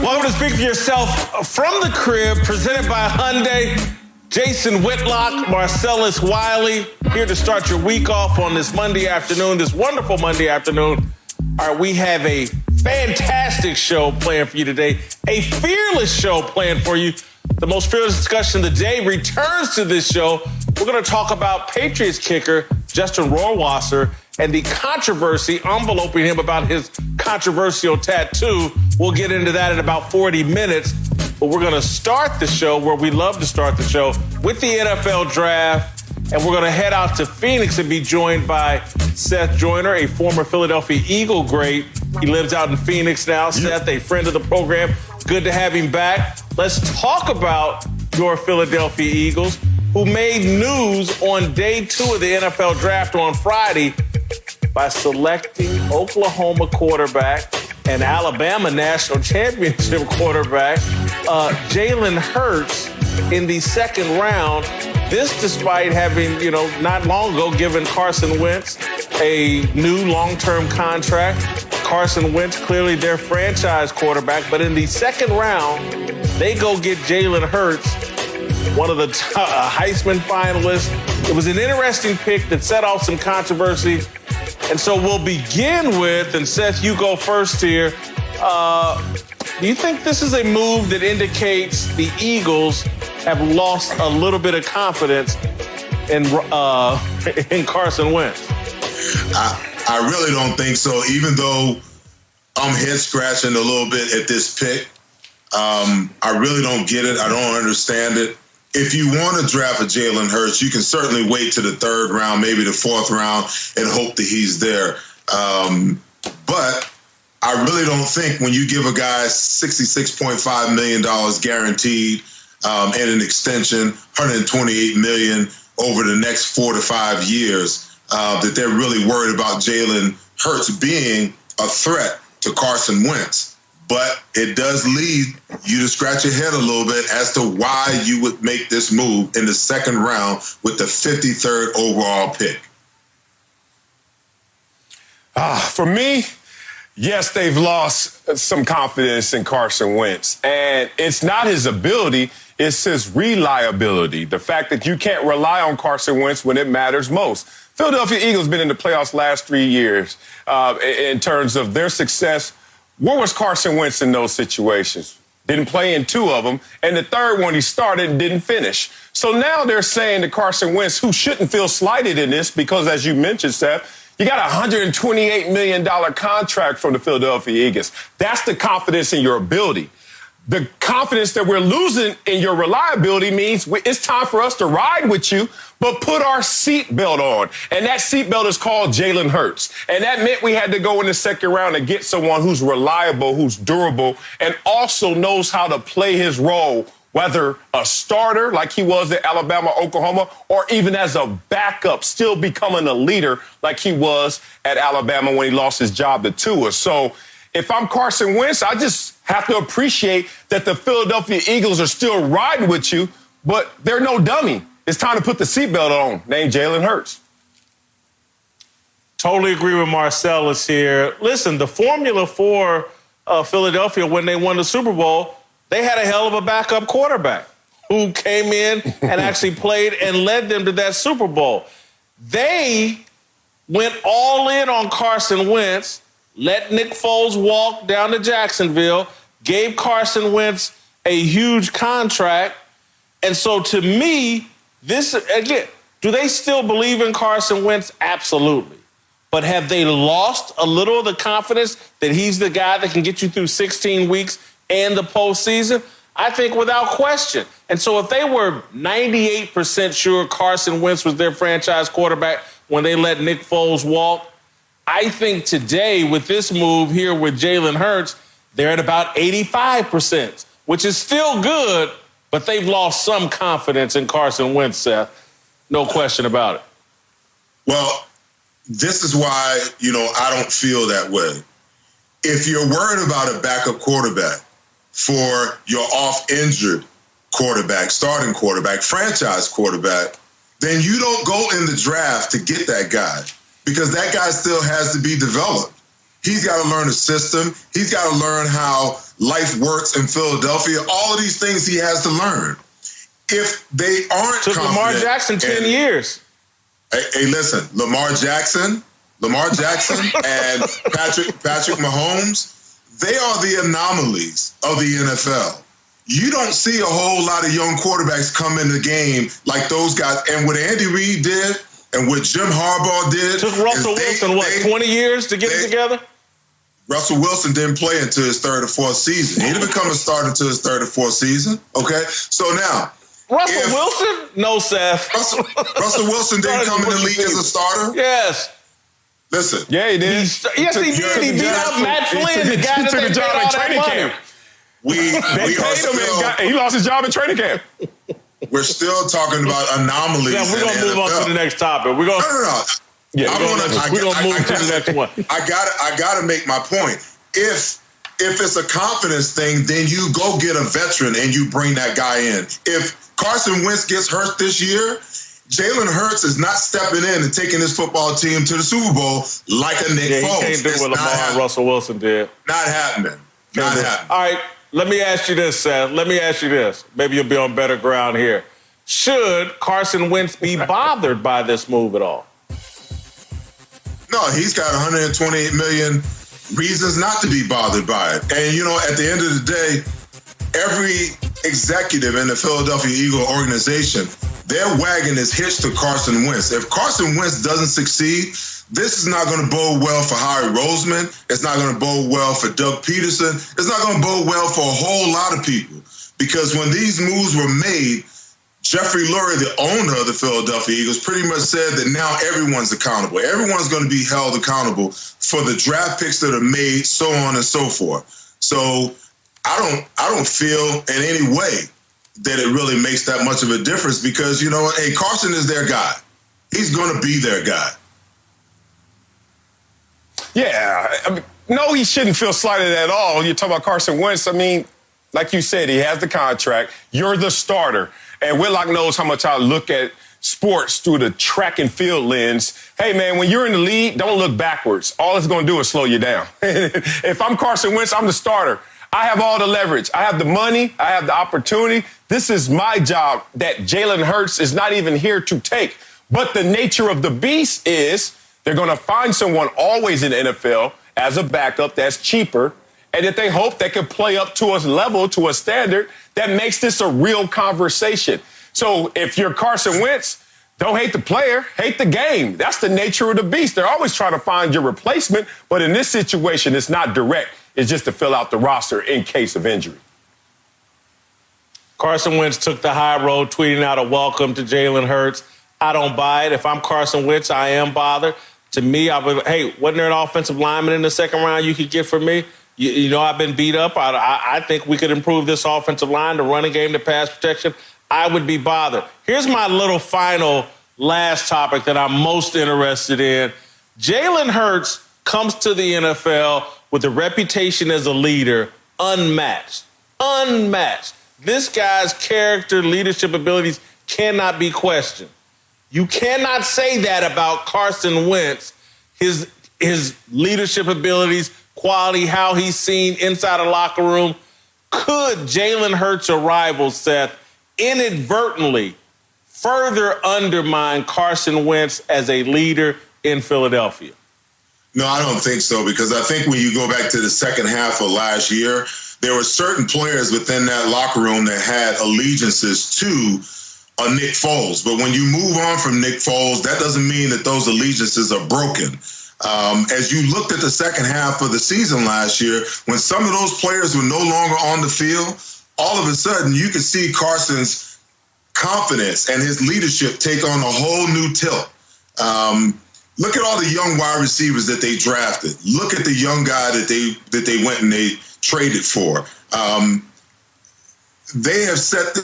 Welcome to Speak for Yourself from the crib, presented by Hyundai. Jason Whitlock, Marcellus Wiley, here to start your week off on this Monday afternoon, this wonderful Monday afternoon. All right, we have a fantastic show planned for you today, a fearless show planned for you. The most fearless discussion of the day returns to this show. We're going to talk about Patriots kicker Justin Rohrwasser and the controversy enveloping him about his controversial tattoo. We'll get into that in about 40 minutes. But we're going to start the show where we love to start the show with the NFL draft. And we're going to head out to Phoenix and be joined by Seth Joyner, a former Philadelphia Eagle great. He lives out in Phoenix now. Seth, a friend of the program. Good to have him back. Let's talk about your Philadelphia Eagles, who made news on day 2 of the NFL draft on Friday by selecting Oklahoma quarterback and Alabama national championship quarterback Jalen Hurts in the second round. This despite having, not long ago given Carson Wentz a new long-term contract. Carson Wentz, clearly their franchise quarterback. But in the second round, they go get Jalen Hurts, one of the Heisman finalists. It was an interesting pick that set off some controversy. And so we'll begin with, and Seth, you go first here. Do you think this is a move that indicates the Eagles have lost a little bit of confidence in Carson Wentz? I really don't think so, even though I'm head scratching a little bit at this pick. I really don't get it. I don't understand it. If you want to draft a Jalen Hurts, you can certainly wait to the third round, maybe the fourth round, and hope that he's there. But I really don't think when you give a guy $66.5 million guaranteed and an extension, $128 million over the next 4 to 5 years, that they're really worried about Jalen Hurts being a threat to Carson Wentz. But it does lead you to scratch your head a little bit as to why you would make this move in the second round with the 53rd overall pick. For me, yes, they've lost some confidence in Carson Wentz. And it's not his ability, it's his reliability. The fact that you can't rely on Carson Wentz when it matters most. Philadelphia Eagles been in the playoffs last 3 years in terms of their success. Where was Carson Wentz in those situations? Didn't play in 2 of them. And the third one he started and didn't finish. So now they're saying to Carson Wentz, who shouldn't feel slighted in this because, as you mentioned, Seth, you got a $128 million contract from the Philadelphia Eagles. That's the confidence in your ability. The confidence that we're losing in your reliability means it's time for us to ride with you, but put our seatbelt on. And that seatbelt is called Jalen Hurts. And that meant we had to go in the second round and get someone who's reliable, who's durable, and also knows how to play his role, whether a starter like he was at Alabama, Oklahoma, or even as a backup, still becoming a leader like he was at Alabama when he lost his job to Tua. So if I'm Carson Wentz, I just have to appreciate that the Philadelphia Eagles are still riding with you, but they're no dummy. It's time to put the seatbelt on, named Jalen Hurts. Totally agree with Marcellus here. Listen, the formula for Philadelphia when they won the Super Bowl, they had a hell of a backup quarterback who came in and actually played and led them to that Super Bowl. They went all in on Carson Wentz, let Nick Foles walk down to Jacksonville, gave Carson Wentz a huge contract. And so to me, this, again, do they still believe in Carson Wentz? Absolutely. But have they lost a little of the confidence that he's the guy that can get you through 16 weeks and the postseason? I think without question. And so if they were 98% sure Carson Wentz was their franchise quarterback when they let Nick Foles walk, I think today with this move here with Jalen Hurts, they're at about 85%, which is still good, but they've lost some confidence in Carson Wentz, Seth. No question about it. Well, this is why, I don't feel that way. If you're worried about a backup quarterback for your off-injured quarterback, starting quarterback, franchise quarterback, then you don't go in the draft to get that guy because that guy still has to be developed. He's got to learn the system. He's got to learn how life works in Philadelphia. All of these things he has to learn. If they aren't took Lamar Jackson 10 years. Hey, listen, Lamar Jackson and Patrick Mahomes, they are the anomalies of the NFL. You don't see a whole lot of young quarterbacks come in the game like those guys. And what Andy Reid did and what Jim Harbaugh did. Took Russell Wilson, 20 years to get it together? Russell Wilson didn't play until his third or fourth season. He didn't become a starter until his third or fourth season. Okay? So now. Russell Wilson? No, Seth. Russell Wilson didn't come in the league as a starter? Yes. Listen. Yeah, he did. Yes, he did. He beat up Matt Flynn, the guy that they paid all that money. He lost his job in training camp. We're still talking about anomalies. Yeah, we're gonna move on to the next topic. No. Yeah, we're gonna move to the next one. I gotta make my point. If it's a confidence thing, then you go get a veteran and you bring that guy in. If Carson Wentz gets hurt this year, Jalen Hurts is not stepping in and taking this football team to the Super Bowl like a Nick Foles. He can't do what Lamar and Russell Wilson did. Not happening. Not happening. All right, let me ask you this, Seth. Let me ask you this. Maybe you'll be on better ground here. Should Carson Wentz be bothered by this move at all? No, he's got 128 million reasons not to be bothered by it. And, at the end of the day, every executive in the Philadelphia Eagle organization, their wagon is hitched to Carson Wentz. If Carson Wentz doesn't succeed, this is not going to bode well for Howie Roseman. It's not going to bode well for Doug Peterson. It's not going to bode well for a whole lot of people. Because when these moves were made, Jeffrey Lurie, the owner of the Philadelphia Eagles, pretty much said that now everyone's accountable. Everyone's going to be held accountable for the draft picks that are made, so on and so forth. So I don't feel in any way that it really makes that much of a difference because, hey, Carson is their guy. He's going to be their guy. Yeah. No, he shouldn't feel slighted at all. You talk about Carson Wentz. Like you said, he has the contract. You're the starter. And Whitlock knows how much I look at sports through the track and field lens. Hey, man, when you're in the league, don't look backwards. All it's going to do is slow you down. If I'm Carson Wentz, I'm the starter. I have all the leverage. I have the money. I have the opportunity. This is my job that Jalen Hurts is not even here to take. But the nature of the beast is they're going to find someone always in the NFL as a backup that's cheaper and that they hope they can play up to a level, to a standard that makes this a real conversation. So if you're Carson Wentz, don't hate the player, hate the game. That's the nature of the beast. They're always trying to find your replacement, but in this situation, it's not direct. It's just to fill out the roster in case of injury. Carson Wentz took the high road, tweeting out a welcome to Jalen Hurts. I don't buy it. If I'm Carson Wentz, I am bothered. To me, wasn't there an offensive lineman in the second round you could get for me? I've been beat up. I think we could improve this offensive line, the running game, the pass protection. I would be bothered. Here's my little final last topic that I'm most interested in. Jalen Hurts comes to the NFL with a reputation as a leader unmatched. This guy's character, leadership abilities cannot be questioned. You cannot say that about Carson Wentz, his leadership abilities, quality, how he's seen inside a locker room. Could Jalen Hurts' arrival, Seth, inadvertently further undermine Carson Wentz as a leader in Philadelphia? No, I don't think so, because I think when you go back to the second half of last year, there were certain players within that locker room that had allegiances to Nick Foles. But when you move on from Nick Foles, that doesn't mean that those allegiances are broken. As you looked at the second half of the season last year, when some of those players were no longer on the field, all of a sudden you could see Carson's confidence and his leadership take on a whole new tilt. Look at all the young wide receivers that they drafted. Look at the young guy that they went and they traded for. They have set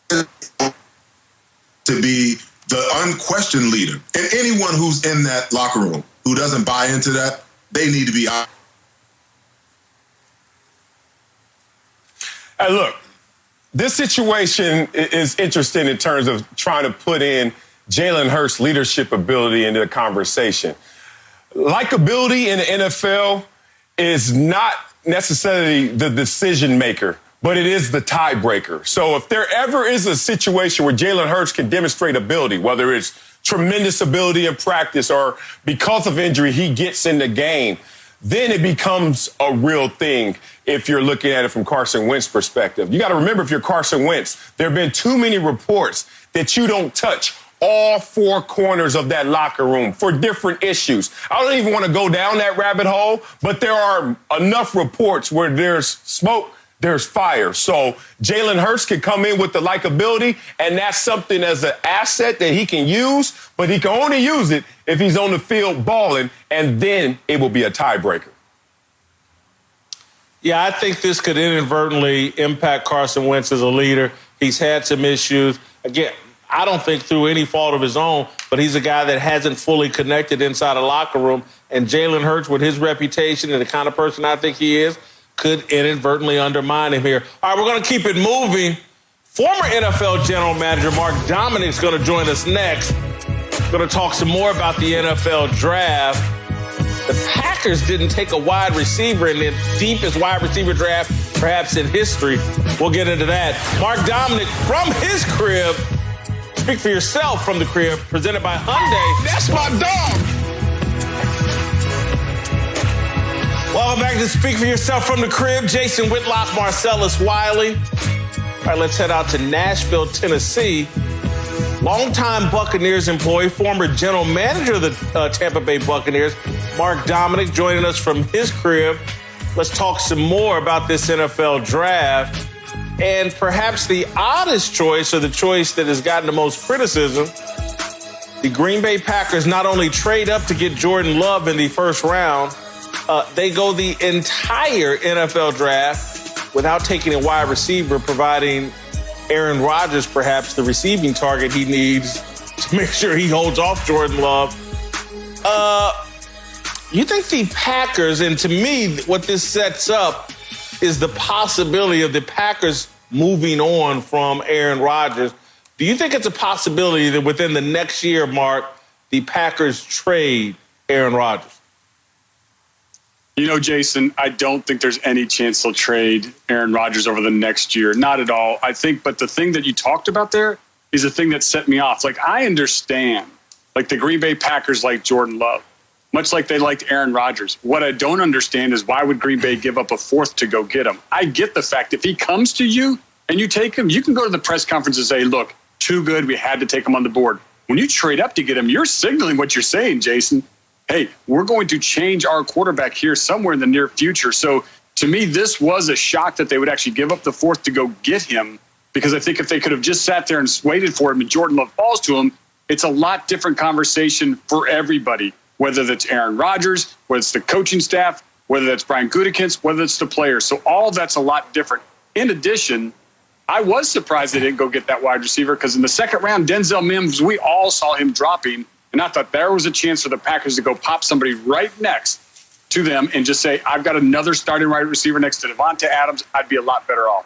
to be the unquestioned leader. And anyone who's in that locker room who doesn't buy into that, they need to be out. Hey, look, this situation is interesting in terms of trying to put in Jalen Hurts' leadership ability into the conversation. likability in the NFL is not necessarily the decision maker, but it is the tiebreaker. So if there ever is a situation where Jalen Hurts can demonstrate ability, whether it's tremendous ability in practice or because of injury he gets in the game, then it becomes a real thing if you're looking at it from Carson Wentz's perspective. You got to remember, if you're Carson Wentz, there have been too many reports that you don't touch all four corners of that locker room for different issues. I don't even want to go down that rabbit hole, but there are enough reports where there's smoke, there's fire. So Jalen Hurts can come in with the likability, and that's something as an asset that he can use, but he can only use it if he's on the field balling, and then it will be a tiebreaker. Yeah, I think this could inadvertently impact Carson Wentz as a leader. He's had some issues. Again, I don't think through any fault of his own, but he's a guy that hasn't fully connected inside a locker room. And Jalen Hurts, with his reputation and the kind of person I think he is, could inadvertently undermine him here. All right, we're going to keep it moving. Former NFL General Manager Mark Dominic's going to join us next. We're going to talk some more about the NFL Draft. The Packers didn't take a wide receiver in the deepest wide receiver draft perhaps in history. We'll get into that. Mark Dominic from his crib. Speak for yourself from the crib, presented by Hyundai. That's my dog. Welcome back to Speak for Yourself from the crib. Jason Whitlock, Marcellus Wiley. All right, let's head out to Nashville, Tennessee. Longtime Buccaneers employee, former general manager of the Tampa Bay Buccaneers, Mark Dominic, joining us from his crib. Let's talk some more about this NFL draft. And perhaps the oddest choice, or the choice that has gotten the most criticism, the Green Bay Packers not only trade up to get Jordan Love in the first round, they go the entire NFL draft without taking a wide receiver, providing Aaron Rodgers perhaps the receiving target he needs to make sure he holds off Jordan Love. You think the Packers, and to me, what this sets up is the possibility of the Packers moving on from Aaron Rodgers. Do you think it's a possibility that within the next year, Mark, the Packers trade Aaron Rodgers? You know, Jason, I don't think there's any chance they'll trade Aaron Rodgers over the next year. Not at all. I think, but the thing that you talked about there is the thing that set me off. Like, I understand, like, the Green Bay Packers like Jordan Love, much like they liked Aaron Rodgers. What I don't understand is why would Green Bay give up a fourth to go get him? I get the fact if he comes to you and you take him, you can go to the press conference and say, look, too good, we had to take him on the board. When you trade up to get him, you're signaling what you're saying, Jason. Hey, we're going to change our quarterback here somewhere in the near future. So to me, this was a shock that they would actually give up the fourth to go get him, because I think if they could have just sat there and waited for him and Jordan Love falls to him, it's a lot different conversation for everybody, whether that's Aaron Rodgers, whether it's the coaching staff, whether that's Brian Gutekunst, whether it's the players. So all that's a lot different. In addition, I was surprised they didn't go get that wide receiver, because in the second round, Denzel Mims, we all saw him dropping. And I thought there was a chance for the Packers to go pop somebody right next to them and just say, I've got another starting wide receiver next to Devontae Adams. I'd be a lot better off.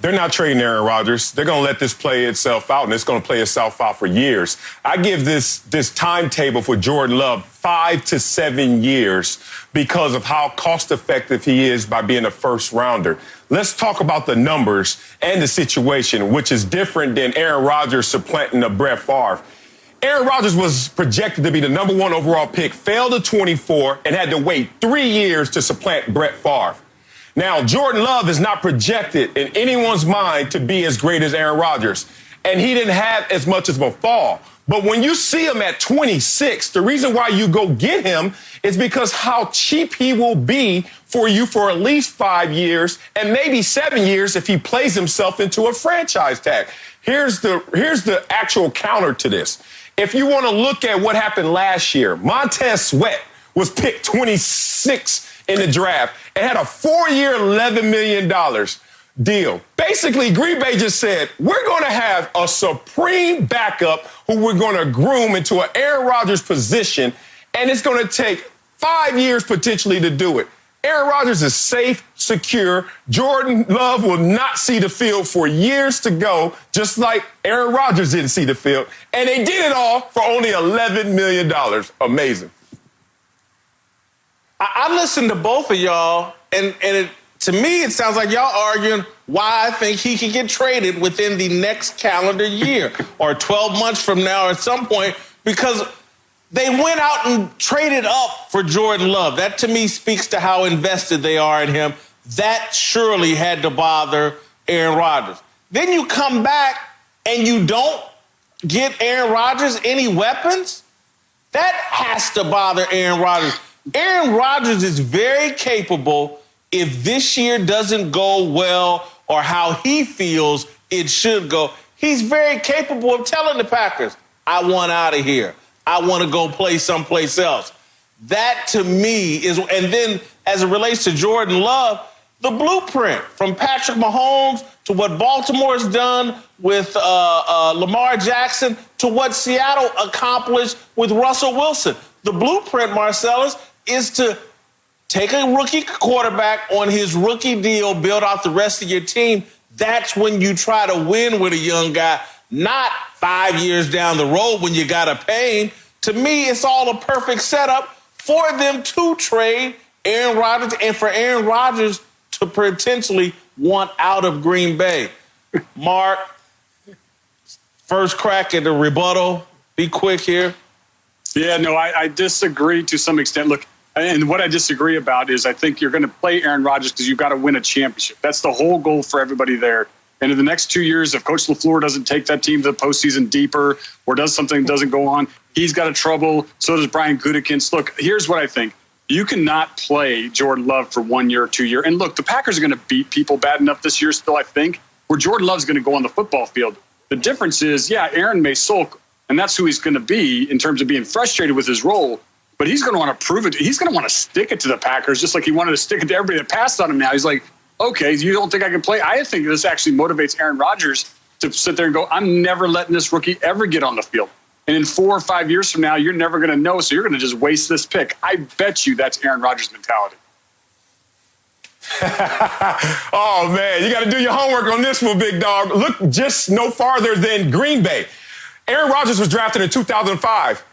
They're not trading Aaron Rodgers. They're going to let this play itself out, and it's going to play itself out for years. I give this timetable for Jordan Love 5 to 7 years because of how cost-effective he is by being a first-rounder. Let's talk about the numbers and the situation, which is different than Aaron Rodgers supplanting a Brett Favre. Aaron Rodgers was projected to be the #1 overall pick, failed at 24, and had to wait 3 years to supplant Brett Favre. Now, Jordan Love is not projected in anyone's mind to be as great as Aaron Rodgers, and he didn't have as much of a fall. But when you see him at 26, the reason why you go get him is because how cheap he will be for you for at least 5 years and maybe 7 years if he plays himself into a franchise tag. Here's the actual counter to this. If you want to look at what happened last year, Montez Sweat was picked 26 in the draft and had a 4-year, $11 million deal. Basically, Green Bay just said, we're going to have a supreme backup who we're going to groom into an Aaron Rodgers position, and it's going to take 5 years potentially to do it. Aaron Rodgers is safe, secure. Jordan Love will not see the field for years to go, just like Aaron Rodgers didn't see the field. And they did it all for only $11 million. Amazing. I listened to both of y'all, and to me, it sounds like y'all arguing why I think he can get traded within the next calendar year or 12 months from now at some point, because they went out and traded up for Jordan Love. That, to me, speaks to how invested they are in him. That surely had to bother Aaron Rodgers. Then you come back and you don't get Aaron Rodgers any weapons? That has to bother Aaron Rodgers. Aaron Rodgers is very capable, if this year doesn't go well or how he feels it should go, he's very capable of telling the Packers, I want out of here. I want to go play someplace else. That, to me, is, and then as it relates to Jordan Love, the blueprint from Patrick Mahomes to what Baltimore's done with Lamar Jackson to what Seattle accomplished with Russell Wilson. The blueprint, Marcellus, is to take a rookie quarterback on his rookie deal, build out the rest of your team. That's when you try to win with a young guy, not 5 years down the road when you got to pay him. To me, it's all a perfect setup for them to trade Aaron Rodgers and for Aaron Rodgers to potentially want out of Green Bay. Mark, first crack at the rebuttal. Be quick here. Yeah, no, I disagree to some extent. Look, and what I disagree about is I think you're going to play Aaron Rodgers because you've got to win a championship. That's the whole goal for everybody there. And in the next 2 years, if Coach LaFleur doesn't take that team to the postseason deeper or does something that doesn't go on, he's got a trouble. So does Brian Gutekunst. Look, here's what I think. You cannot play Jordan Love for 1 year or 2 years. And look, the Packers are going to beat people bad enough this year still, I think, where Jordan Love's going to go on the football field. The difference is, yeah, Aaron may sulk, and that's who he's going to be in terms of being frustrated with his role. But he's going to want to prove it. He's going to want to stick it to the Packers, just like he wanted to stick it to everybody that passed on him now. He's like, okay, you don't think I can play? I think this actually motivates Aaron Rodgers to sit there and go, I'm never letting this rookie ever get on the field. And in 4 or 5 years from now, you're never going to know, so you're going to just waste this pick. I bet you that's Aaron Rodgers' mentality. Oh, man, you got to do your homework on this one, big dog. Look just no farther than Green Bay. Aaron Rodgers was drafted in 2005.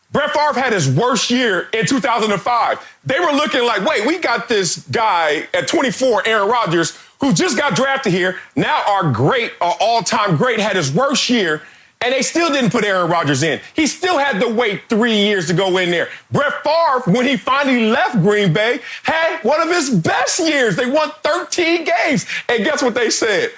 Brett Favre had his worst year in 2005. They were looking like, wait, we got this guy at 24, Aaron Rodgers, who just got drafted here. Now our all-time great, had his worst year, and they still didn't put Aaron Rodgers in. He still had to wait 3 years to go in there. Brett Favre, when he finally left Green Bay, had one of his best years. They won 13 games. And guess what they said?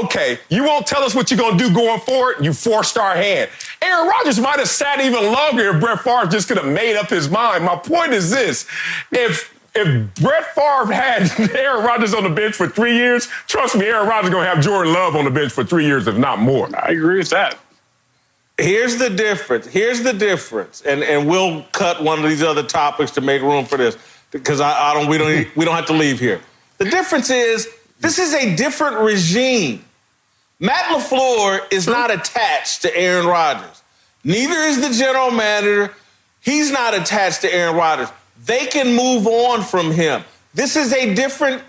Okay, you won't tell us what you're going to do going forward, you forced our hand. Aaron Rodgers might have sat even longer if Brett Favre just could have made up his mind. My point is this. If Brett Favre had Aaron Rodgers on the bench for 3 years, trust me, Aaron Rodgers is going to have Jordan Love on the bench for 3 years, if not more. I agree with that. Here's the difference. And we'll cut one of these other topics to make room for this because we don't have to leave here. The difference is, this is a different regime. Matt LaFleur is not attached to Aaron Rodgers. Neither is the general manager. He's not attached to Aaron Rodgers. They can move on from him. This is a different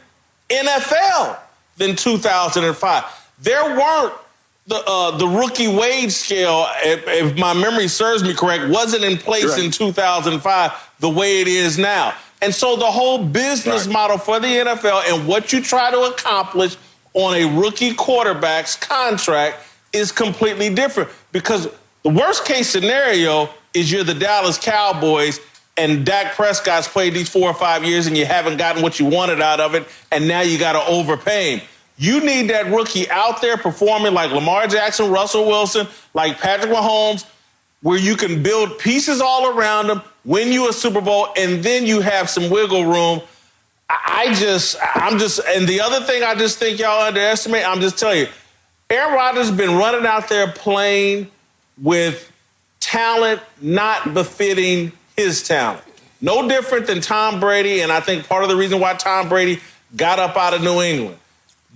NFL than 2005. There weren't the rookie wage scale, if my memory serves me correct, wasn't in place in 2005 the way it is now. And so the whole business model for the NFL and what you try to accomplish on a rookie quarterback's contract is completely different. Because the worst case scenario is you're the Dallas Cowboys and Dak Prescott's played these 4 or 5 years and you haven't gotten what you wanted out of it, and now you got to overpay him. You need that rookie out there performing like Lamar Jackson, Russell Wilson, like Patrick Mahomes, where you can build pieces all around them, win you a Super Bowl, and then you have some wiggle room. And the other thing I just think y'all underestimate, I'm just telling you, Aaron Rodgers has been running out there playing with talent not befitting his talent. No different than Tom Brady, and I think part of the reason why Tom Brady got up out of New England.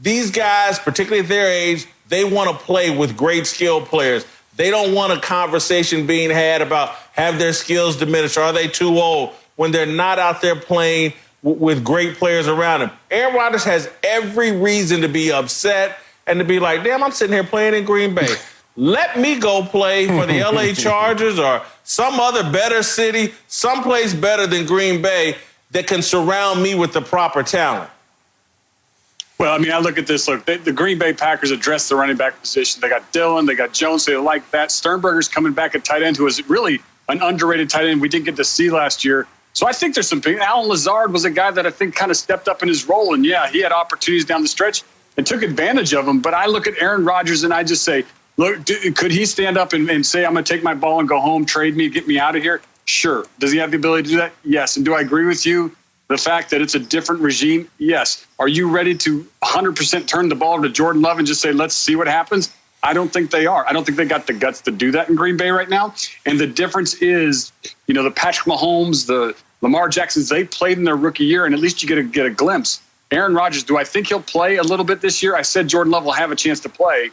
These guys, particularly at their age, they want to play with great skilled players. They don't want a conversation being had about have their skills diminished or are they too old when they're not out there playing with great players around him. Aaron Rodgers has every reason to be upset and to be like, damn, I'm sitting here playing in Green Bay. Let me go play for the LA Chargers or some other better city, someplace better than Green Bay that can surround me with the proper talent. Well, I mean, I look at this. Look, the Green Bay Packers addressed the running back position. They got Dillon, they got Jones. They like that. Sternberger's coming back at tight end, who was really an underrated tight end we didn't get to see last year. So I think there's some things. Alan Lazard was a guy that I think kind of stepped up in his role. And, yeah, he had opportunities down the stretch and took advantage of them. But I look at Aaron Rodgers and I just say, look, could he stand up and say, I'm going to take my ball and go home, trade me, get me out of here? Sure. Does he have the ability to do that? Yes. And do I agree with you? The fact that it's a different regime? Yes. Are you ready to 100% turn the ball to Jordan Love and just say, let's see what happens? I don't think they are. I don't think they got the guts to do that in Green Bay right now. And the difference is, the Patrick Mahomes, the Lamar Jacksons, they played in their rookie year, and at least you get a glimpse. Aaron Rodgers, do I think he'll play a little bit this year? I said Jordan Love will have a chance to play.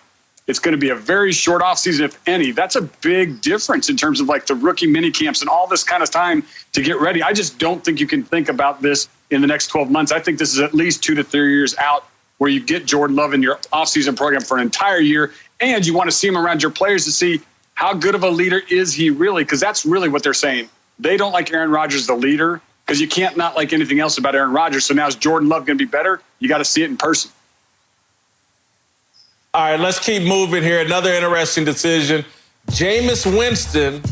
It's going to be a very short offseason, if any. That's a big difference in terms of like the rookie mini camps and all this kind of time to get ready. I just don't think you can think about this in the next 12 months. I think this is at least 2 to 3 years out where you get Jordan Love in your offseason program for an entire year, and you want to see him around your players to see how good of a leader is he really, because that's really what they're saying. They don't like Aaron Rodgers, the leader, because you can't not like anything else about Aaron Rodgers. So now is Jordan Love going to be better? You got to see it in person. All right, let's keep moving here. Another interesting decision. Jameis Winston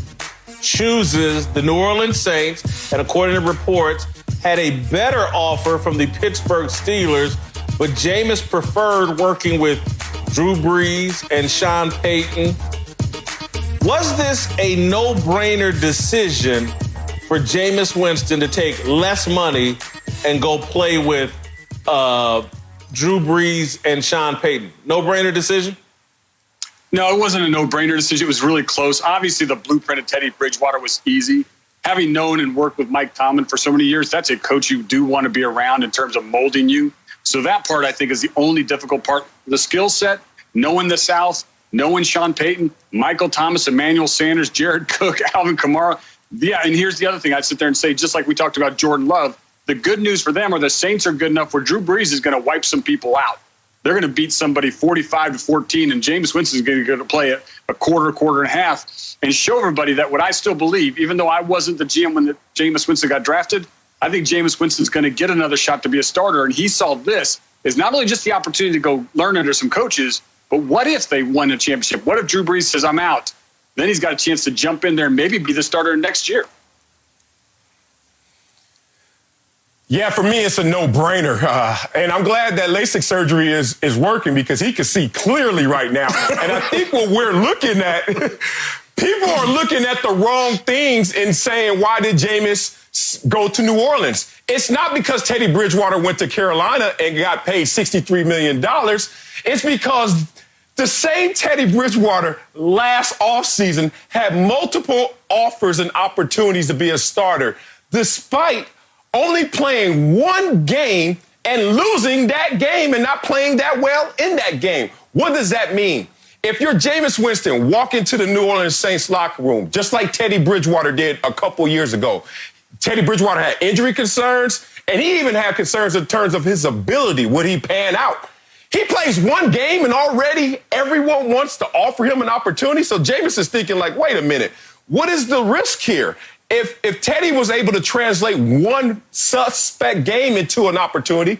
chooses the New Orleans Saints, and according to reports, had a better offer from the Pittsburgh Steelers, but Jameis preferred working with Drew Brees and Sean Payton. Was this a no-brainer decision for Jameis Winston to take less money and go play with Drew Brees and Sean Payton? No-brainer decision? No, it wasn't a no-brainer decision. It was really close. Obviously, the blueprint of Teddy Bridgewater was easy. Having known and worked with Mike Tomlin for so many years, that's a coach you do want to be around in terms of molding you. So that part, I think, is the only difficult part. The skill set, knowing the South, knowing Sean Payton, Michael Thomas, Emmanuel Sanders, Jared Cook, Alvin Kamara. Yeah, and here's the other thing. I'd sit there and say, just like we talked about Jordan Love, the good news for them are the Saints are good enough where Drew Brees is going to wipe some people out. They're going to beat somebody 45-14, and Jameis Winston is going to go to play a quarter and a half, and show everybody that what I still believe, even though I wasn't the GM when Jameis Winston got drafted, I think Jameis Winston's going to get another shot to be a starter. And he saw this as not only just the opportunity to go learn under some coaches, but what if they won a championship? What if Drew Brees says, I'm out? Then he's got a chance to jump in there and maybe be the starter next year. Yeah, for me, it's a no-brainer. And I'm glad that LASIK surgery is working because he can see clearly right now. And I think what we're looking at, people are looking at the wrong things and saying, why did Jameis go to New Orleans? It's not because Teddy Bridgewater went to Carolina and got paid $63 million. It's because the same Teddy Bridgewater last offseason had multiple offers and opportunities to be a starter, despite only playing one game and losing that game and not playing that well in that game. What does that mean? If you're Jameis Winston, walk into the New Orleans Saints locker room, just like Teddy Bridgewater did a couple years ago. Teddy Bridgewater had injury concerns, and he even had concerns in terms of his ability. Would he pan out? He plays one game, and already everyone wants to offer him an opportunity. So Jameis is thinking like, wait a minute, what is the risk here? If Teddy was able to translate one suspect game into an opportunity,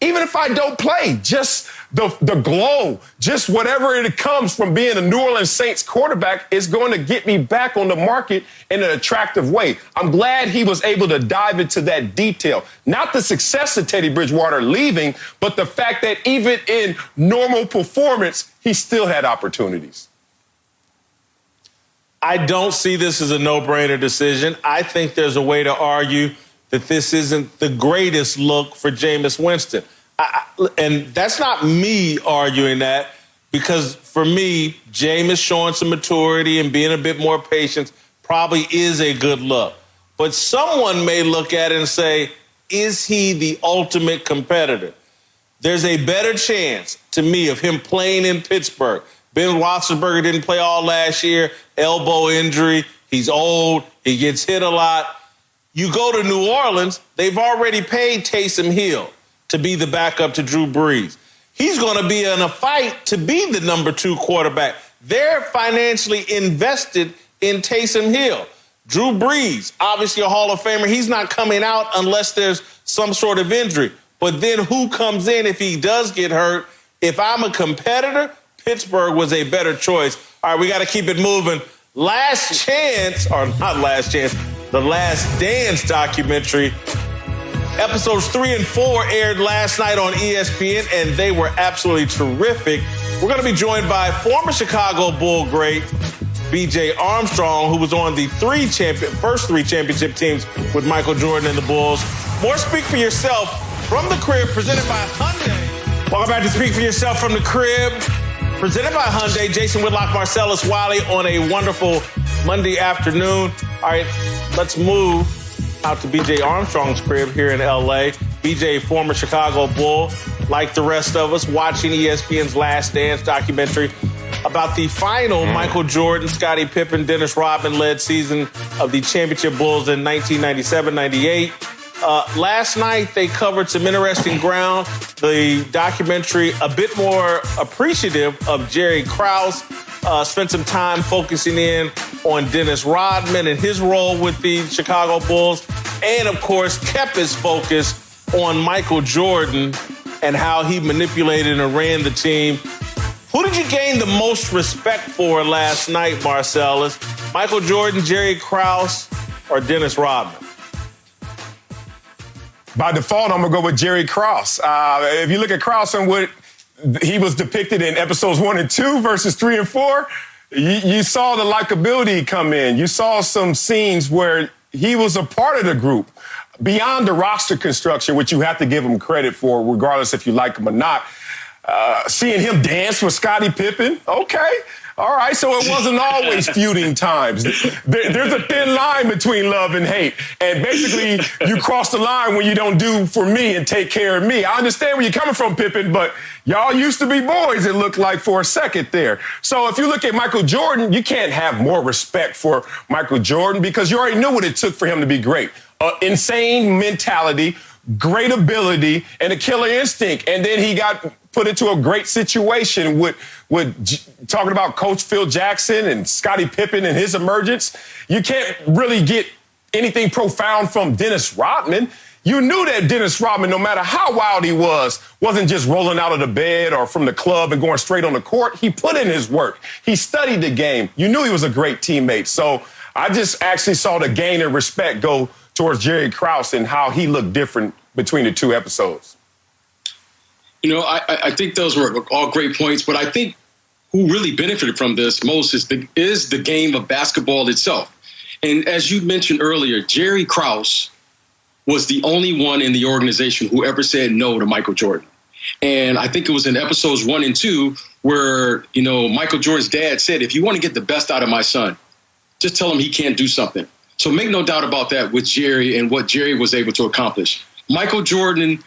even if I don't play, just the glow, just whatever it comes from being a New Orleans Saints quarterback is going to get me back on the market in an attractive way. I'm glad he was able to dive into that detail. Not the success of Teddy Bridgewater leaving, but the fact that even in normal performance, he still had opportunities. I don't see this as a no-brainer decision. I think there's a way to argue that this isn't the greatest look for Jameis Winston. And that's not me arguing that, because for me, Jameis showing some maturity and being a bit more patient probably is a good look. But someone may look at it and say, is he the ultimate competitor? There's a better chance, to me, of him playing in Pittsburgh. Ben Roethlisberger didn't play all last year, elbow injury. He's old. He gets hit a lot. You go to New Orleans, they've already paid Taysom Hill to be the backup to Drew Brees. He's going to be in a fight to be the number 2 quarterback. They're financially invested in Taysom Hill. Drew Brees, obviously a Hall of Famer. He's not coming out unless there's some sort of injury. But then who comes in if he does get hurt? If I'm a competitor, Pittsburgh was a better choice. All right, we got to keep it moving. Last Chance, or not Last Chance, The Last Dance documentary. Episodes 3 and 4 aired last night on ESPN, and they were absolutely terrific. We're going to be joined by former Chicago Bull great B.J. Armstrong, who was on the first three championship teams with Michael Jordan and the Bulls. More Speak for Yourself from the Crib, presented by Hyundai. Welcome back to Speak for Yourself from the Crib, presented by Hyundai. Jason Whitlock, Marcellus Wiley on a wonderful Monday afternoon. All right, let's move out to B.J. Armstrong's crib here in L.A. B.J., former Chicago Bull, like the rest of us, watching ESPN's Last Dance documentary about the final Michael Jordan, Scottie Pippen, Dennis Rodman-led season of the championship Bulls in 1997-98. Last night, they covered some interesting ground. The documentary, a bit more appreciative of Jerry Krause, spent some time focusing in on Dennis Rodman and his role with the Chicago Bulls, and, of course, kept his focus on Michael Jordan and how he manipulated and ran the team. Who did you gain the most respect for last night, Marcellus? Michael Jordan, Jerry Krause, or Dennis Rodman? By default, I'm going to go with Jerry Krause. If you look at Krause and what he was depicted in episodes 1 and 2 versus 3 and 4, you saw the likability come in. You saw some scenes where he was a part of the group beyond the roster construction, which you have to give him credit for, regardless if you like him or not. Seeing him dance with Scottie Pippen, okay. All right, so it wasn't always feuding times. There's a thin line between love and hate. And basically, you cross the line when you don't do for me and take care of me. I understand where you're coming from, Pippen, but y'all used to be boys, it looked like, for a second there. So if you look at Michael Jordan, you can't have more respect for Michael Jordan because you already knew what it took for him to be great. Insane mentality, great ability, and a killer instinct. And then he got put into a great situation with talking about Coach Phil Jackson and Scottie Pippen and his emergence. You can't really get anything profound from Dennis Rodman. You knew that Dennis Rodman, no matter how wild he was, wasn't just rolling out of the bed or from the club and going straight on the court. He put in his work. He studied the game. You knew he was a great teammate. So I just actually saw the gain in respect go towards Jerry Krause and how he looked different between the two episodes. You know, I think those were all great points, but I think who really benefited from this most is the game of basketball itself. And as you mentioned earlier, Jerry Krause was the only one in the organization who ever said no to Michael Jordan. And I think it was in episodes 1 and 2 where, you know, Michael Jordan's dad said, if you want to get the best out of my son, just tell him he can't do something. So make no doubt about that with Jerry and what Jerry was able to accomplish. Michael Jordan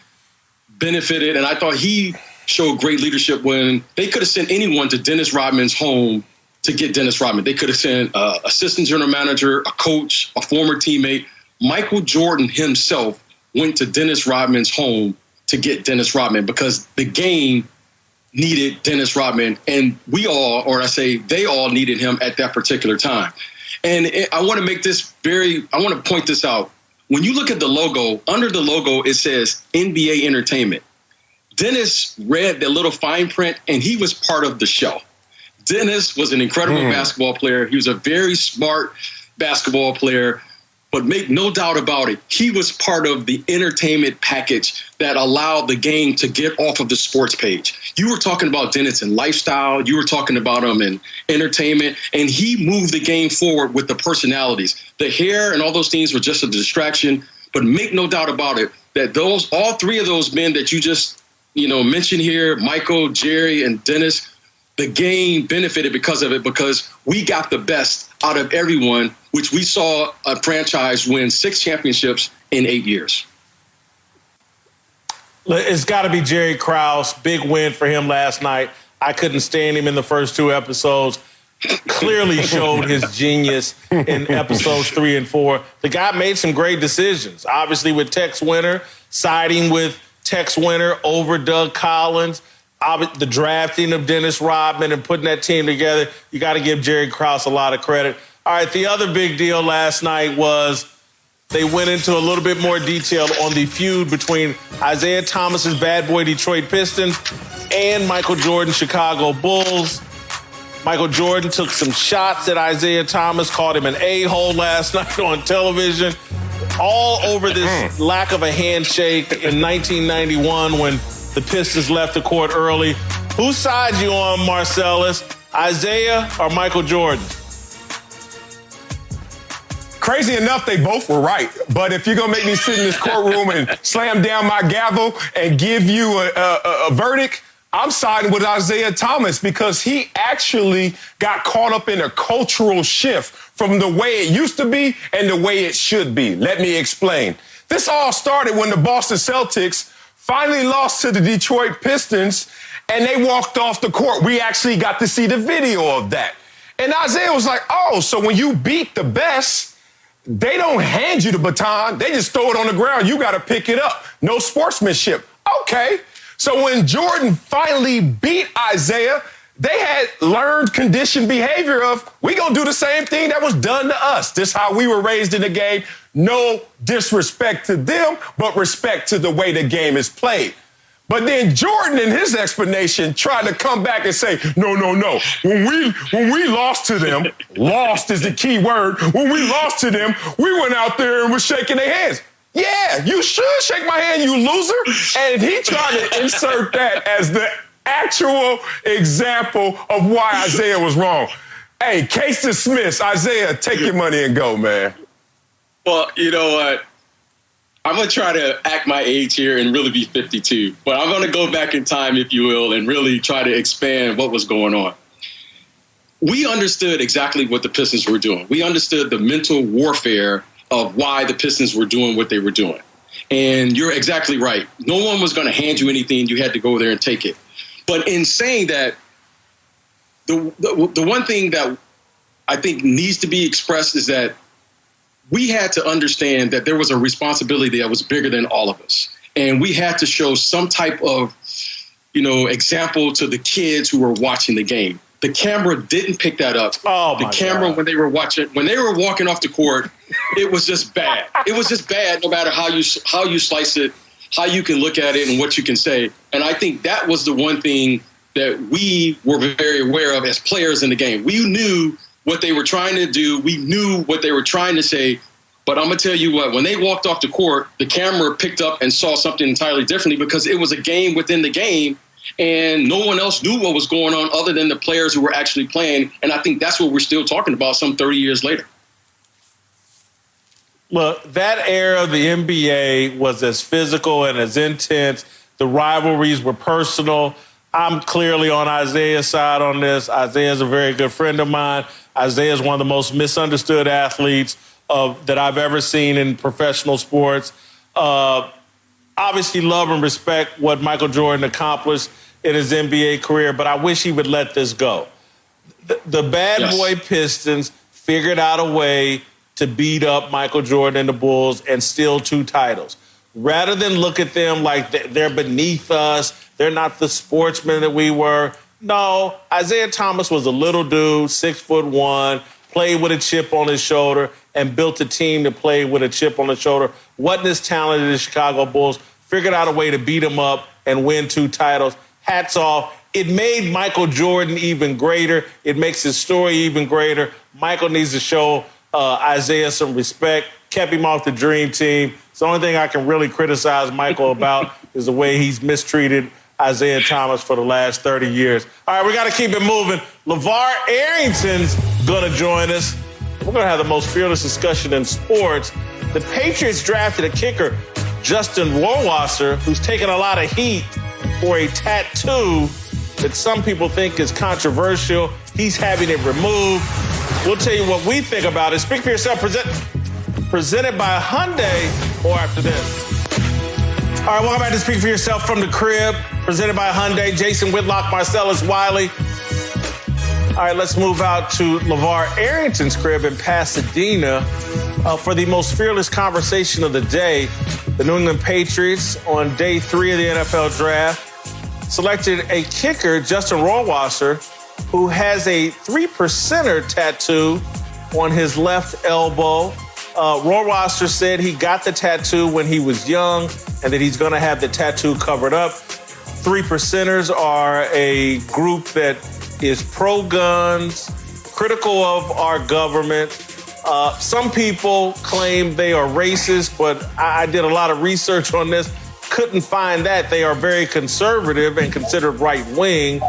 benefited, and I thought he showed great leadership when they could have sent anyone to Dennis Rodman's home to get Dennis Rodman. They could have sent an assistant general manager, a coach, a former teammate. Michael Jordan himself went to Dennis Rodman's home to get Dennis Rodman because the game needed Dennis Rodman, and we all, or I say they all needed him at that particular time. And I want to make this I want to point this out. When you look at the logo, under the logo, it says NBA Entertainment. Dennis read the little fine print, and he was part of the show. Dennis was an incredible basketball player. He was a very smart basketball player. But make no doubt about it, he was part of the entertainment package that allowed the game to get off of the sports page. You were talking about Dennis in lifestyle. You were talking about him in entertainment. And he moved the game forward with the personalities. The hair and all those things were just a distraction. But make no doubt about it, that all three of those men that you just mentioned here, Michael, Jerry, and Dennis, the game benefited because of it, because we got the best out of everyone, which we saw a franchise win 6 championships in 8 years. It's got to be Jerry Krause. Big win for him last night. I couldn't stand him in the first 2 episodes. clearly showed his genius in episodes 3 and 4. The guy made some great decisions. Obviously with Tex Winter, siding with Tex Winter over Doug Collins, the drafting of Dennis Rodman and putting that team together. You got to give Jerry Krause a lot of credit. All right, the other big deal last night was they went into a little bit more detail on the feud between Isaiah Thomas's bad boy Detroit Pistons and Michael Jordan's Chicago Bulls. Michael Jordan took some shots at Isaiah Thomas, called him an a-hole last night on television, all over this lack of a handshake in 1991 when the Pistons left the court early. Whose side you on, Marcellus? Isaiah or Michael Jordan? Crazy enough, they both were right. But if you're going to make me sit in this courtroom and slam down my gavel and give you a verdict, I'm siding with Isaiah Thomas because he actually got caught up in a cultural shift from the way it used to be and the way it should be. Let me explain. This all started when the Boston Celtics finally lost to the Detroit Pistons and they walked off the court. We actually got to see the video of that. And Isaiah was like, oh, so when you beat the best, they don't hand you the baton. They just throw it on the ground. You got to pick it up. No sportsmanship. Okay. So when Jordan finally beat Isaiah, they had learned conditioned behavior of, we going to do the same thing that was done to us. This is how we were raised in the game. No disrespect to them, but respect to the way the game is played. But then Jordan, in his explanation, tried to come back and say, no. When we lost to them, lost is the key word. When we lost to them, we went out there and was shaking their hands. Yeah, you should shake my hand, you loser. And he tried to insert that as the actual example of why Isaiah was wrong. Hey, case dismissed. Isaiah, take your money and go, man. Well, you know what? I'm going to try to act my age here and really be 52. But I'm going to go back in time, if you will, and really try to expand what was going on. We understood exactly what the Pistons were doing. We understood the mental warfare of why the Pistons were doing what they were doing. And you're exactly right. No one was going to hand you anything. You had to go there and take it. But in saying that, the one thing that I think needs to be expressed is that we had to understand that there was a responsibility that was bigger than all of us. And we had to show some type of, example to the kids who were watching the game. The camera didn't pick that up. Oh, the camera, God. when they were walking off the court, it was just bad. It was just bad no matter how you slice it, how you can look at it and what you can say. And I think that was the one thing that we were very aware of as players in the game. We knew what they were trying to do. We knew what they were trying to say. But I'm going to tell you what, when they walked off the court, the camera picked up and saw something entirely differently because it was a game within the game and no one else knew what was going on other than the players who were actually playing. And I think that's what we're still talking about some 30 years later. Look, that era of the NBA was as physical and as intense. The rivalries were personal. I'm clearly on Isaiah's side on this. Isaiah's a very good friend of mine. Isaiah's one of the most misunderstood athletes that I've ever seen in professional sports. Obviously love and respect what Michael Jordan accomplished in his NBA career, but I wish he would let this go. The bad boy Pistons figured out a way to beat up Michael Jordan and the Bulls and steal 2 titles. Rather than look at them like they're beneath us, they're not the sportsmen that we were. No, Isaiah Thomas was a little dude, 6'1", played with a chip on his shoulder, and built a team to play with a chip on his shoulder. Wasn't as talented as the Chicago Bulls. Figured out a way to beat him up and win 2 titles. Hats off. It made Michael Jordan even greater. It makes his story even greater. Michael needs to show Isaiah some respect. Kept him off the dream team. It's the only thing I can really criticize Michael about is the way he's mistreated Isaiah Thomas for the last 30 years. All right, we got to keep it moving. LeVar Arrington's going to join us. We're going to have the most fearless discussion in sports. The Patriots drafted a kicker, Justin Rohrwasser, who's taken a lot of heat for a tattoo that some people think is controversial. He's having it removed. We'll tell you what we think about it. Speak for yourself. Presented by Hyundai or after this. All right, welcome back to Speak for Yourself from the crib. Presented by Hyundai. Jason Whitlock, Marcellus Wiley. All right, let's move out to LeVar Arrington's crib in Pasadena for the most fearless conversation of the day. The New England Patriots, on day 3 of the NFL draft, selected a kicker, Justin Rohrwasser, who has a 3%er tattoo on his left elbow. Rohrwasser said he got the tattoo when he was young and that he's going to have the tattoo covered up. 3%ers are a group that is pro-guns, critical of our government. Some people claim they are racist, but I did a lot of research on this. Couldn't find that. They are very conservative and considered right-wing.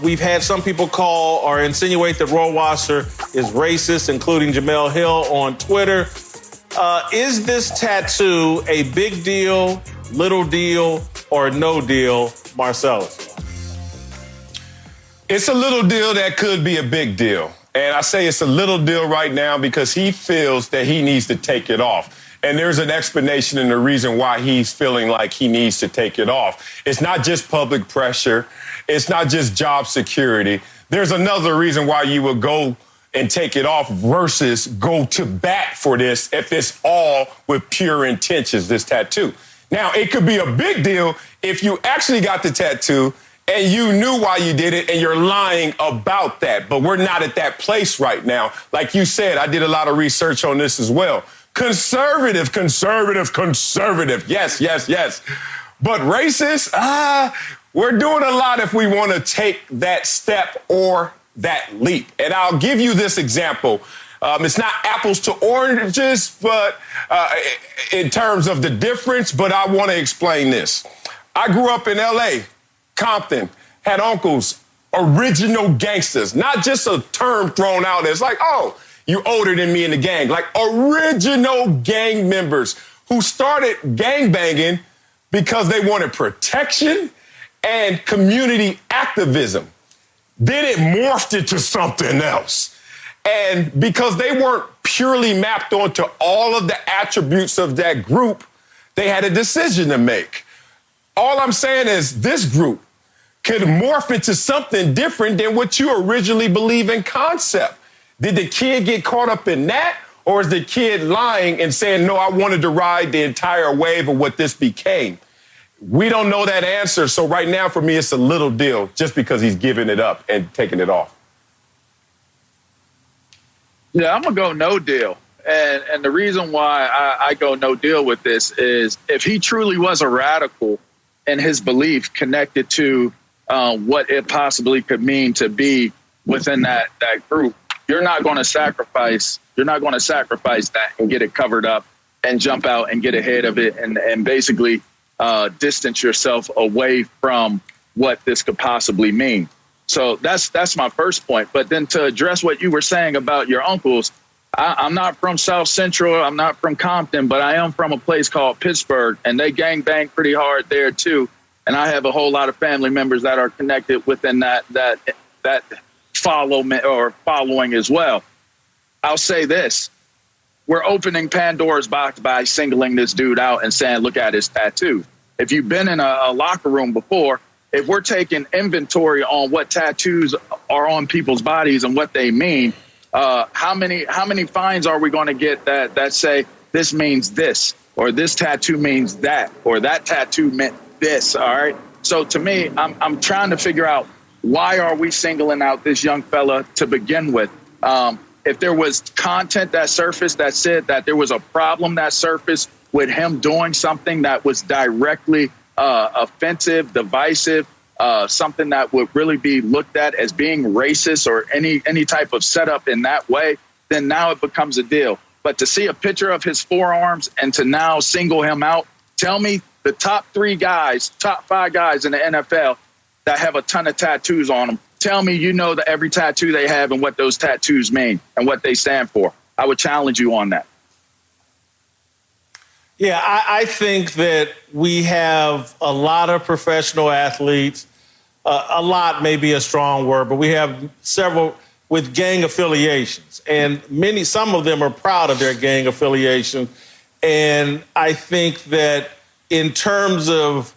We've had some people call or insinuate that Rohrwasser is racist, including Jamel Hill on Twitter. Is this tattoo a big deal, little deal, or no deal, Marcellus? It's a little deal that could be a big deal. And I say it's a little deal right now because he feels that he needs to take it off. And there's an explanation and a reason why he's feeling like he needs to take it off. It's not just public pressure. It's not just job security. There's another reason why you would go and take it off versus go to bat for this if it's all with pure intentions, this tattoo. Now, it could be a big deal if you actually got the tattoo and you knew why you did it and you're lying about that. But we're not at that place right now. Like you said, I did a lot of research on this as well. Conservative. Yes. But racist, we're doing a lot if we want to take that step or that leap. And I'll give you this example. It's not apples to oranges, but in terms of the difference, but I want to explain this. I grew up in L.A., Compton, had uncles, original gangsters, not just a term thrown out as like, oh, you older than me in the gang, like original gang members who started gangbanging because they wanted protection and community activism. Then it morphed into something else. And because they weren't purely mapped onto all of the attributes of that group, they had a decision to make. All I'm saying is this group could morph into something different than what you originally believe in concept. Did the kid get caught up in that? Or is the kid lying and saying, no, I wanted to ride the entire wave of what this became? We don't know that answer. So right now, for me, it's a little deal just because he's giving it up and taking it off. Yeah, I'm going to go no deal. And the reason why I go no deal with this is if he truly was a radical in his belief connected to what it possibly could mean to be within that group, you're not going to sacrifice that and get it covered up and jump out and get ahead of it and basically distance yourself away from what this could possibly mean. So that's my first point. But then to address what you were saying about your uncles, I'm not from South Central. I'm not from Compton, but I am from a place called Pittsburgh, and they gangbang pretty hard there too. And I have a whole lot of family members that are connected within that following as well. I'll say this. We're opening Pandora's box by singling this dude out and saying, look at his tattoo. If you've been in a locker room before, if we're taking inventory on what tattoos are on people's bodies and what they mean, how many fines are we going to get that say this means this, or this tattoo means that, or that tattoo meant this, all right? So to me, I'm trying to figure out why are we singling out this young fella to begin with? If there was content that surfaced that said that there was a problem that surfaced with him doing something that was directly offensive, divisive, something that would really be looked at as being racist or any type of setup in that way, then now it becomes a deal. But to see a picture of his forearms and to now single him out, tell me the top 5 guys in the NFL that have a ton of tattoos on them. Tell me you know that every tattoo they have and what those tattoos mean and what they stand for. I would challenge you on that. Yeah, I think that we have a lot of professional athletes. A lot may be a strong word, but we have several with gang affiliations. And some of them are proud of their gang affiliation. And I think that in terms of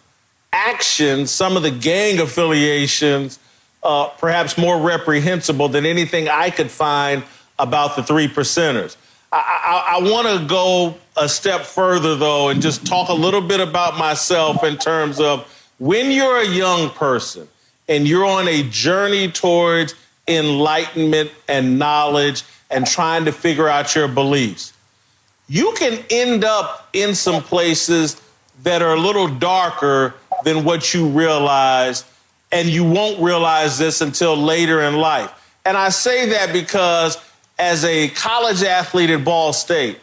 action, some of the gang affiliations perhaps more reprehensible than anything I could find about the 3%ers. I want to go a step further, though, and just talk a little bit about myself in terms of when you're a young person and you're on a journey towards enlightenment and knowledge and trying to figure out your beliefs, you can end up in some places that are a little darker than what you realize, and you won't realize this until later in life. And I say that because as a college athlete at Ball State,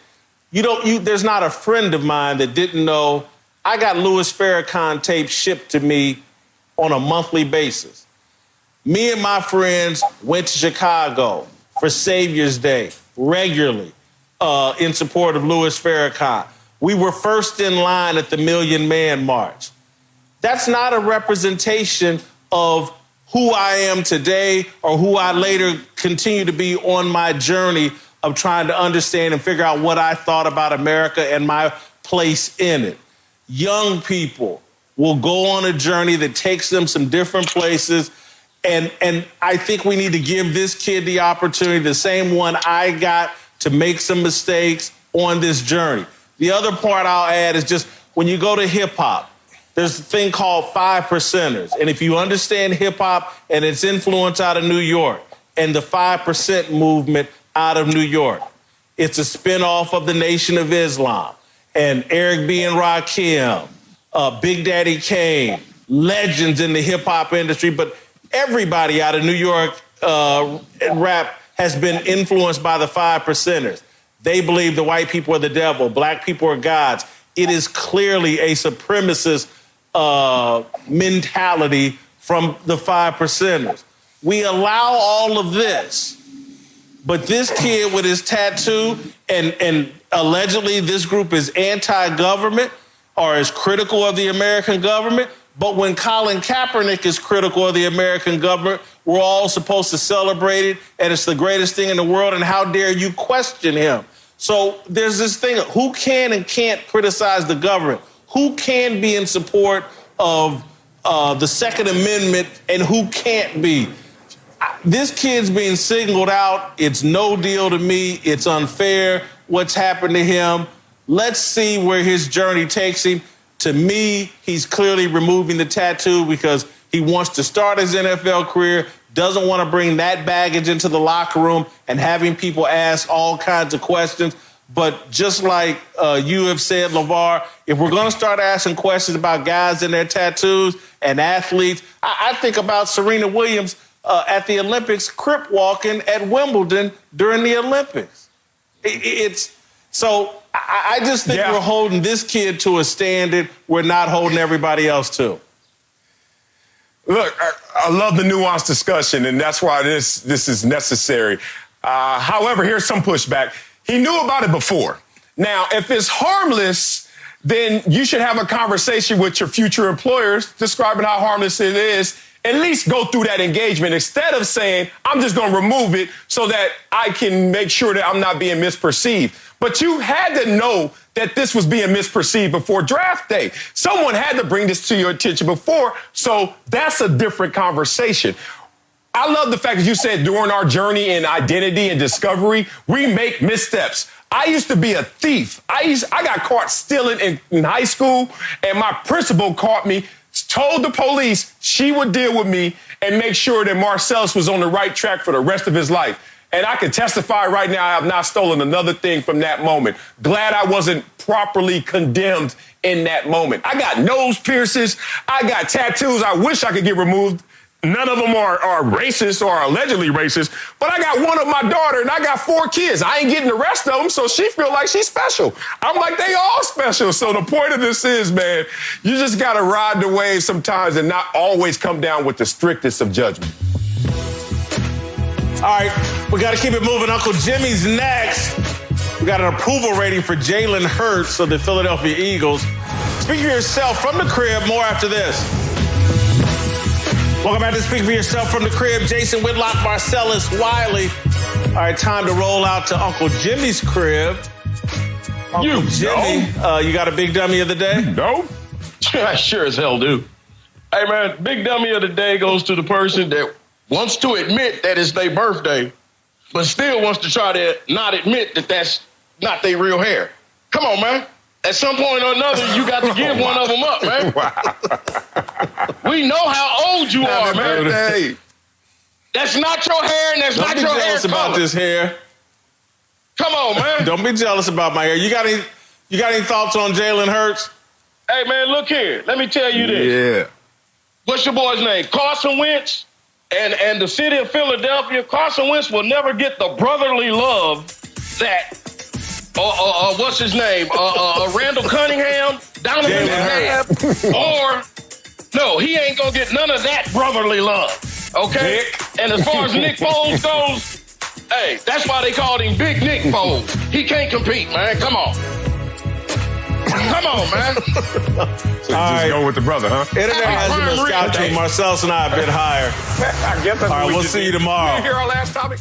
there's not a friend of mine that didn't know I got Louis Farrakhan tape shipped to me on a monthly basis. Me and my friends went to Chicago for Savior's Day regularly in support of Louis Farrakhan. We were first in line at the Million Man March. That's not a representation of who I am today or who I later continue to be on my journey of trying to understand and figure out what I thought about America and my place in it. Young people will go on a journey that takes them some different places. And I think we need to give this kid the opportunity, the same one I got, to make some mistakes on this journey. The other part I'll add is just when you go to hip hop, there's a thing called 5%ers. And if you understand hip hop and its influence out of New York and the 5% movement out of New York, it's a spinoff of the Nation of Islam and Eric B. and Rakim, Big Daddy Kane, legends in the hip hop industry. But everybody out of New York rap has been influenced by the 5%ers. They believe the white people are the devil, black people are gods. It is clearly a supremacist mentality from the 5%ers. We allow all of this, but this kid with his tattoo and allegedly this group is anti-government or is critical of the American government. But when Colin Kaepernick is critical of the American government, we're all supposed to celebrate it, and it's the greatest thing in the world, and how dare you question him? So there's this thing of who can and can't criticize the government, who can be in support of the Second Amendment, and who can't be. This kid's being singled out. It's no deal to me. It's unfair what's happened to him. Let's see where his journey takes him. To me, he's clearly removing the tattoo because he wants to start his NFL career, doesn't want to bring that baggage into the locker room and having people ask all kinds of questions. But just like you have said, LeVar, if we're going to start asking questions about guys and their tattoos and athletes, I think about Serena Williams at the Olympics, crip walking at Wimbledon during the Olympics. So I just think we're holding this kid to a standard we're not holding everybody else to. Look, I love the nuanced discussion, and that's why this is necessary. However, here's some pushback. He knew about it before. Now, if it's harmless, then you should have a conversation with your future employers describing how harmless it is. At least go through that engagement instead of saying, I'm just going to remove it so that I can make sure that I'm not being misperceived. But you had to know that this was being misperceived before draft day. Someone had to bring this to your attention before, so that's a different conversation. I love the fact that you said during our journey in identity and discovery, we make missteps. I used to be a thief. I got caught stealing in high school, and my principal caught me, told the police she would deal with me and make sure that Marcellus was on the right track for the rest of his life. And I can testify right now I have not stolen another thing from that moment. Glad I wasn't properly condemned in that moment. I got nose piercings. I got tattoos I wish I could get removed. None of them are racist or allegedly racist. But I got one of my daughter and I got 4 kids. I ain't getting the rest of them, so she feel like she's special. I'm like, they all special. So the point of this is, man, you just got to ride the wave sometimes and not always come down with the strictest of judgment. All right, we got to keep it moving. Uncle Jimmy's next. We got an approval rating for Jalen Hurts of the Philadelphia Eagles. Speak for yourself from the crib. More after this. Welcome back to Speak for Yourself from the crib. Jason Whitlock, Marcellus Wiley. All right, time to roll out to Uncle Jimmy's crib. Uncle Jimmy, you got a big dummy of the day? No. I sure as hell do. Hey, man, big dummy of the day goes to the person that wants to admit that it's their birthday, but still wants to try to not admit that that's not their real hair. Come on, man. At some point or another, you got to give one of them up, man. Wow. We know how old you are, man. Hey. That's not your hair, and that's not your hair color. Don't be jealous about this hair. Come on, man. Don't be jealous about my hair. You got any thoughts on Jalen Hurts? Hey, man, look here. Let me tell you this. Yeah. What's your boy's name? Carson Wentz and the city of Philadelphia. Carson Wentz will never get the brotherly love that what's his name? Randall Cunningham, Donovan McNabb, or no, he ain't gonna get none of that brotherly love. Okay? Nick. And as far as Nick Foles goes, hey, that's why they called him Big Nick Foles. He can't compete, man. Come on. Come on, man. So just go with the brother, huh? Internet has been scouting. Marcellus and I a bit higher. I get that. All right, we'll see you tomorrow. You hear our last topic?